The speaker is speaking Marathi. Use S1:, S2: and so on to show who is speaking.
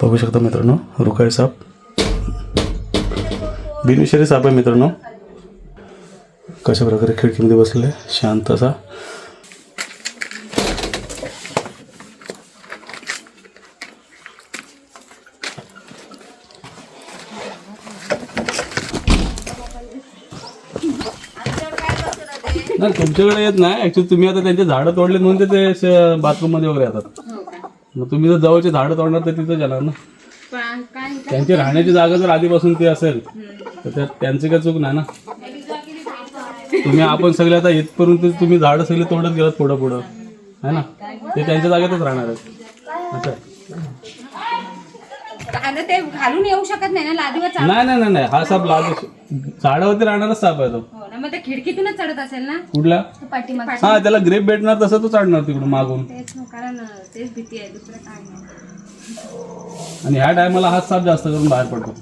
S1: बघू शकता मित्रांनो, रुखाई साप, बिनविषारी साप आहे मित्रांनो. कशा प्रकारे खिडकीमध्ये बसले शांत असा. नाही तुमच्याकडे येत नाही ऍक्च्युली, तुम्ही आता त्यांचे झाडं तोडले म्हणून ते बाथरूम मध्ये वगैरे येतात. मग तुम्ही जर जवळचे झाडं तोडणार तर तिथं जाणार ना. त्यांची राहण्याची जागा जर आधीपासून ती असेल तर त्यांची काही चूक नाही ना. तुम्ही आपण सगळे आता इथपर्यंत तुम्ही झाडं सगळे तोडत गेलात पुढं पुढं है ना, ते त्यांच्या जागेतच राहणार आहेत असं.
S2: ते घालून येऊ शकत नाही ना लादीवर.
S1: नाही नाही नाही, हा साप झाडावरती राहणारच साप आहे तो.
S2: मग ते खिडकीतूनच चढत असेल ना.
S1: कुठला? हा, त्याला ग्रेप भेटणार तसं तो चढणार तिकडून मागून.
S2: कारण तेच भीती आहे, दुसरं काय नाही.
S1: आणि ह्या टायमाला हा साप जास्त करून बाहेर पडतो.